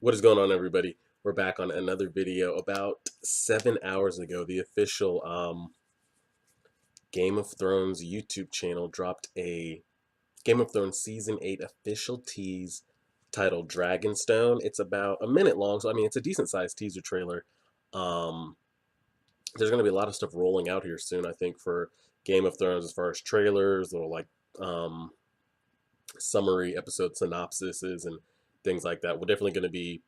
What is going on, everybody? We're back on another video. About 7 hours ago, the official Game of Thrones YouTube channel dropped a Game of Thrones Season 8 official tease titled Dragonstone. It's about a minute long, so I mean, it's a decent sized teaser trailer. Um, there's going to be a lot of stuff rolling out here soon, I think, for Game of Thrones as far as trailers or like um, summary episode synopsises and things like that. We're definitely going to be,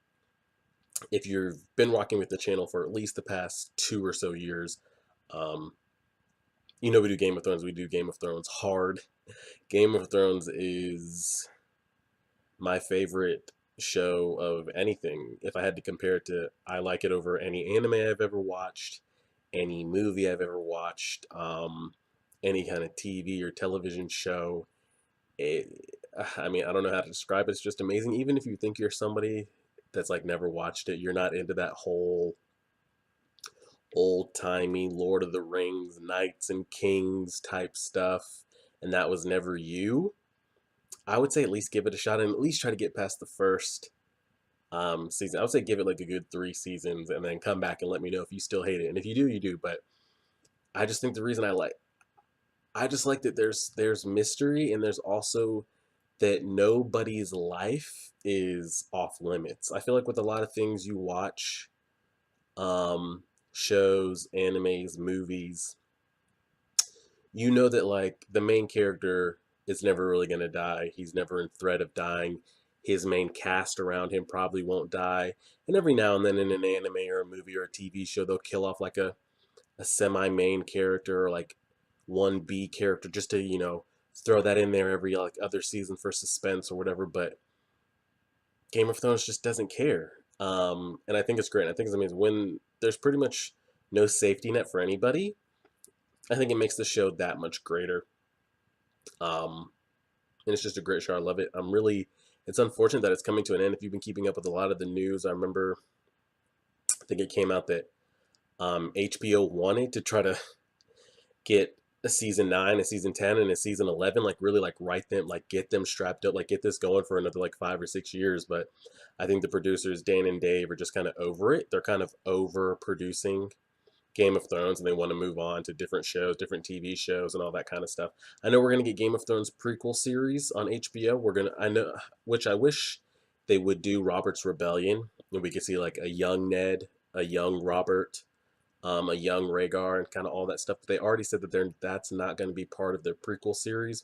if you've been rocking with the channel for at least the past 2 or so years, um, we do Game of Thrones. We do Game of Thrones hard. Game of Thrones is my favorite show of anything. If I had to compare it to, I like it over any anime I've ever watched, any movie I've ever watched, any kind of TV or television show. It, I mean, I don't know how to describe it. It's just amazing. Even if you think you're somebody that's like never watched it, you're not into that whole old timey Lord of the Rings, Knights and Kings type stuff, and that was never you, I would say at least give it a shot and at least try to get past the first season. I would say give it like a good 3 seasons and then come back and let me know if you still hate it. And if you do, you do. But I just think the reason I just like that there's mystery, and there's also that nobody's life is off limits. I feel like with a lot of things you watch, shows, animes, movies, you know that like the main character is never really going to die. He's never in threat of dying. His main cast around him probably won't die. And every now and then in an anime or a movie or a TV show, they'll kill off like a semi main character or like one B character just to, throw that in there every like other season for suspense or whatever. But Game of Thrones just doesn't care. And I think it's great. I think it's amazing when there's pretty much no safety net for anybody. I think it makes the show that much greater. Um, and it's just a great show. I love it. It's unfortunate that it's coming to an end. If you've been keeping up with a lot of the news, I remember, I think it came out that HBO wanted to try to get a season 9, a season 10, and a season 11, like really like write them, like get them strapped up, like get this going for another like 5 or 6 years. But I think the producers, Dan and Dave, are just kind of over it. They're kind of over producing Game of Thrones, and they want to move on to different shows, different TV shows, and all that kind of stuff. I know we're gonna get Game of Thrones prequel series on HBO. I know, which I wish they would do Robert's Rebellion, and we could see like a young Ned, a young Robert, a young Rhaegar, and kind of all that stuff. But they already said that that's not going to be part of their prequel series.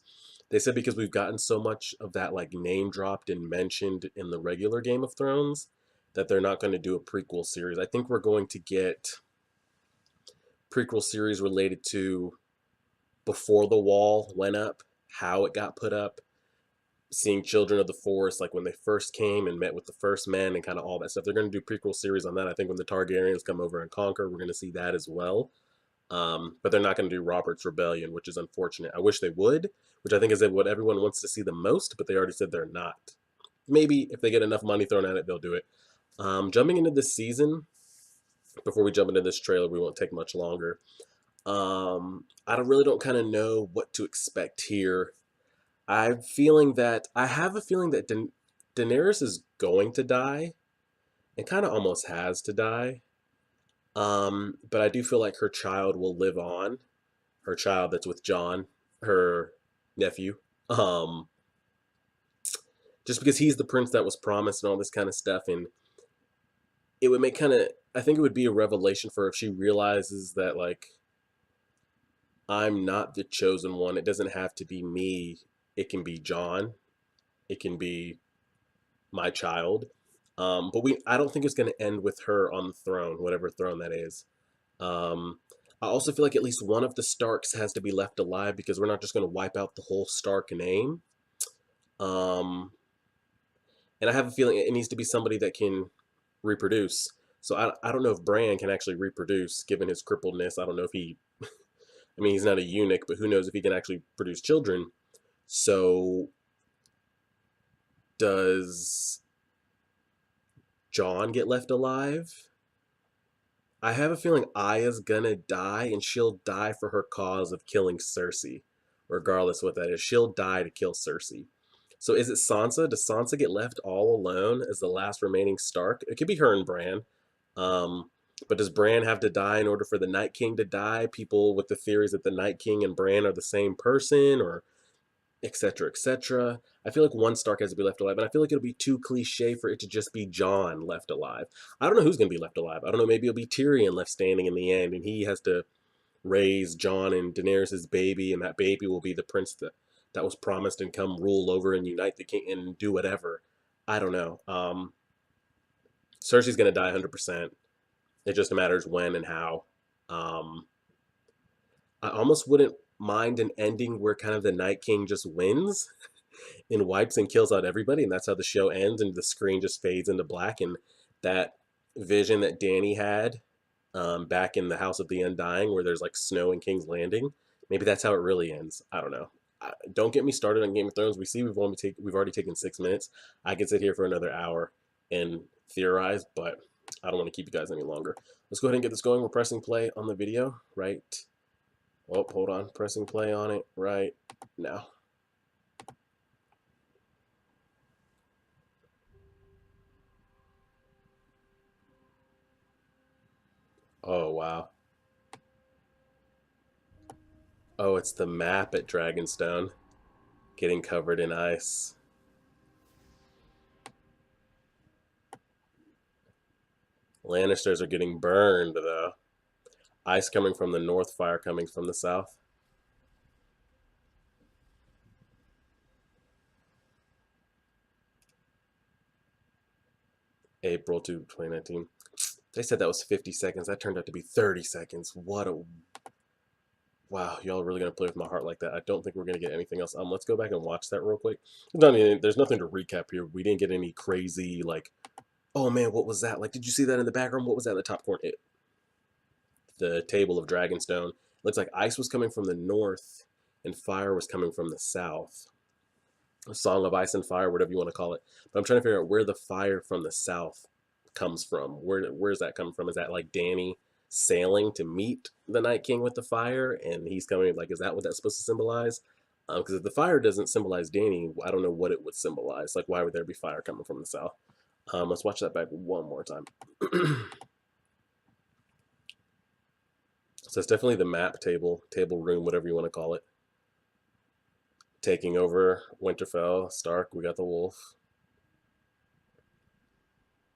They said because we've gotten so much of that like name dropped and mentioned in the regular Game of Thrones that they're not going to do a prequel series. I think we're going to get prequel series related to before the wall went up, how it got put up, seeing Children of the Forest, like when they first came and met with the first men and kind of all that stuff. They're going to do prequel series on that. I think when the Targaryens come over and conquer, we're going to see that as well. But they're not going to do Robert's Rebellion, which is unfortunate. I wish they would, which I think is what everyone wants to see the most, but they already said they're not. Maybe if they get enough money thrown at it, they'll do it. Jumping into this season, before we jump into this trailer, we won't take much longer. I don't kind of know what to expect here. I have a feeling that Daenerys is going to die, and kind of almost has to die. But I do feel like her child will live on. Her child that's with Jon, her nephew. Um, just because he's the prince that was promised and all this kind of stuff, and it would make kind of, I think it would be a revelation for her if she realizes that like I'm not the chosen one. It doesn't have to be me. It can be Jon. It can be my child. But I don't think it's going to end with her on the throne, whatever throne that is. I also feel like at least one of the Starks has to be left alive because we're not just going to wipe out the whole Stark name. Um, and I have a feeling it needs to be somebody that can reproduce. So I don't know if Bran can actually reproduce given his crippledness. I don't know if I mean, he's not a eunuch, but who knows if he can actually produce children. So does Jon get left alive? I have a feeling Arya's gonna die, and she'll die for her cause of killing Cersei, regardless what that is. She'll die to kill Cersei. So is it Sansa? Does Sansa get left all alone as the last remaining Stark? It could be her and Bran. Um, but does Bran have to die in order for the Night King to die? People with the theories that the Night King and Bran are the same person, or etc. etc. I feel like one Stark has to be left alive, and I feel like it'll be too cliche for it to just be Jon left alive. I don't know who's gonna be left alive. I don't know. Maybe it'll be Tyrion left standing in the end, and he has to raise Jon and Daenerys' baby, and that baby will be the prince that was promised and come rule over and unite the king and do whatever. I don't know. Cersei's gonna die 100%. It just matters when and how. Um, I almost wouldn't mind an ending where kind of the Night King just wins and wipes and kills out everybody, and that's how the show ends, and the screen just fades into black, and that vision that Danny had back in the House of the Undying, where there's like snow in King's Landing, maybe that's how it really ends. I don't know. Don't get me started on Game of Thrones. We see we've already taken 6 minutes. I could sit here for another hour and theorize, but I don't want to keep you guys any longer. Let's go ahead and get this going. We're pressing play on the video right. Oh, hold on. Pressing play on it right now. Oh, wow. Oh, it's the map at Dragonstone getting covered in ice. Lannisters are getting burned, though. Ice coming from the north, fire coming from the south. April 2019. They said that was 50 seconds. That turned out to be 30 seconds. What a... Wow, y'all are really going to play with my heart like that. I don't think we're going to get anything else. Let's go back and watch that real quick. There's nothing to recap here. We didn't get any crazy, like, oh man, what was that? Like, did you see that in the background? What was that in the top corner? The table of Dragonstone. Looks like ice was coming from the north and fire was coming from the south. A song of ice and fire, whatever you want to call it. But I'm trying to figure out where the fire from the south comes from. Where's that coming from? Is that like Danny sailing to meet the Night King with the fire, and he's coming? Like, is that what that's supposed to symbolize? Because if the fire doesn't symbolize Danny, I don't know what it would symbolize. Like, why would there be fire coming from the south? Let's watch that back one more time. So it's definitely the map table room, whatever you want to call it. Taking over Winterfell, Stark, we got the wolf.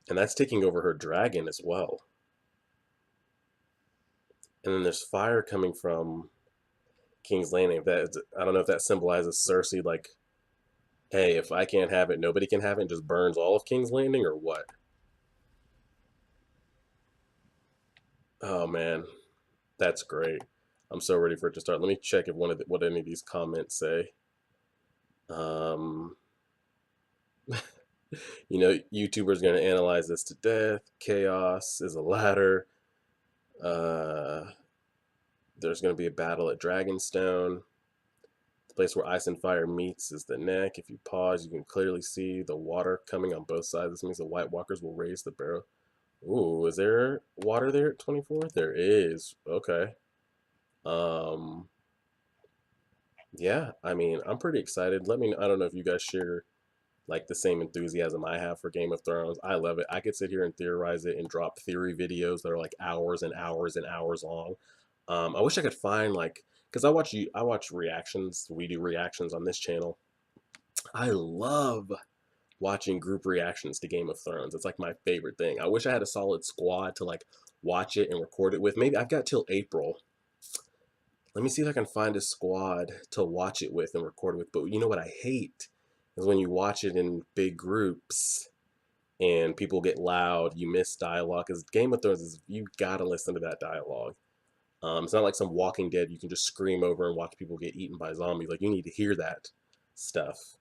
And that's taking over her dragon as well. And then there's fire coming from King's Landing. I don't know if that symbolizes Cersei, like, hey, if I can't have it, nobody can have it, and just burns all of King's Landing, or what? Oh man, that's great. I'm so ready for it to start. Let me check if what any of these comments say. Um, YouTubers going to analyze this to death. Chaos is a ladder. There's going to be a battle at Dragonstone. The place where ice and fire meets is the neck. If you pause, you can clearly see the water coming on both sides. This means the White Walkers will raise the barrow. Ooh, is there water there at 24? There is. Okay. Yeah, I mean, I'm pretty excited. Let me know. I don't know if you guys share like the same enthusiasm I have for Game of Thrones. I love it. I could sit here and theorize it and drop theory videos that are like hours and hours and hours long. I wish I could find like, because I watch reactions. We do reactions on this channel. I love watching group reactions to Game of Thrones. It's like my favorite thing. I wish I had a solid squad to like watch it and record it with. Maybe I've got till April. Let me see if I can find a squad to watch it with and record it with. But you know what I hate is when you watch it in big groups and people get loud, you miss dialogue. Because Game of Thrones is, you gotta listen to that dialogue. It's not like some Walking Dead you can just scream over and watch people get eaten by zombies. Like, you need to hear that stuff.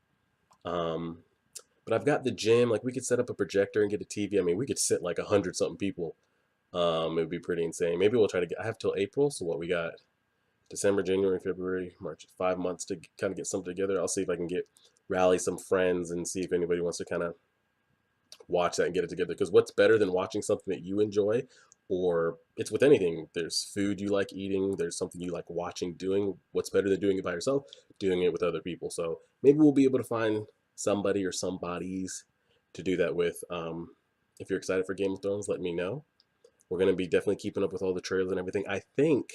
Um, but I've got the gym. Like, we could set up a projector and get a TV. I mean, we could sit like 100 something people. It would be pretty insane. Maybe we'll try to get. I have till April. So what we got? December, January, February, March. 5 months to kind of get something together. I'll see if I can rally some friends and see if anybody wants to kind of watch that and get it together. Because what's better than watching something that you enjoy, or it's with anything. There's food you like eating. There's something you like watching, doing. What's better than doing it by yourself? Doing it with other people. So maybe we'll be able to find somebody or somebodies to do that with. If you're excited for Game of Thrones, let me know. We're going to be definitely keeping up with all the trailers and everything. I think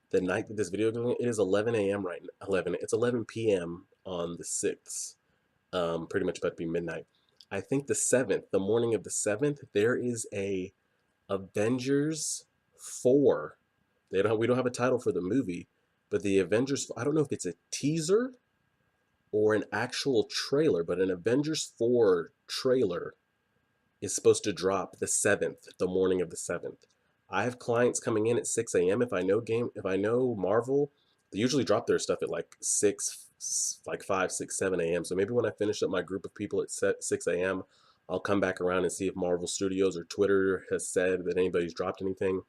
the night that this video is going, it is 11 a.m. right now. 11. It's 11 p.m. on the 6th. Pretty much about to be midnight. I think the 7th, the morning of the 7th, there is a Avengers 4. We don't have a title for the movie, but the Avengers, I don't know if it's a teaser or an actual trailer, but an Avengers 4 trailer is supposed to drop the 7th, the morning of the 7th. I have clients coming in at 6 a.m. If I know Marvel, they usually drop their stuff at like 5, 6, 7 a.m. So maybe when I finish up my group of people at 6 a.m., I'll come back around and see if Marvel Studios or Twitter has said that anybody's dropped anything.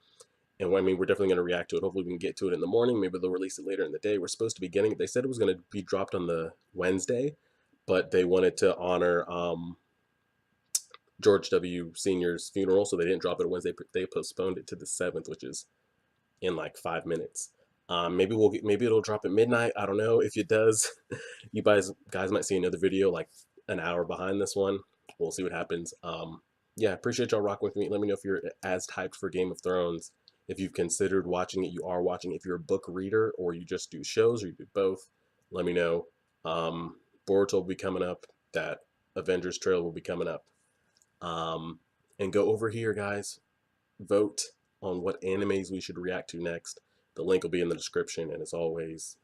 And I mean, we're definitely going to react to it. Hopefully, we can get to it in the morning. Maybe they'll release it later in the day. We're supposed to be getting it. They said it was going to be dropped on the Wednesday, but they wanted to honor George W. Sr.'s funeral, so they didn't drop it Wednesday. They postponed it to the 7th, which is in like 5 minutes. Maybe it'll drop at midnight. I don't know. If it does, you guys might see another video like an hour behind this one. We'll see what happens. Yeah, appreciate y'all rocking with me. Let me know if you're as typed for Game of Thrones. If you've considered watching it, you are watching. If you're a book reader or you just do shows or you do both, let me know. Boruto will be coming up. That Avengers trail will be coming up. Um, and go over here, guys. Vote on what animes we should react to next. The link will be in the description. And as always,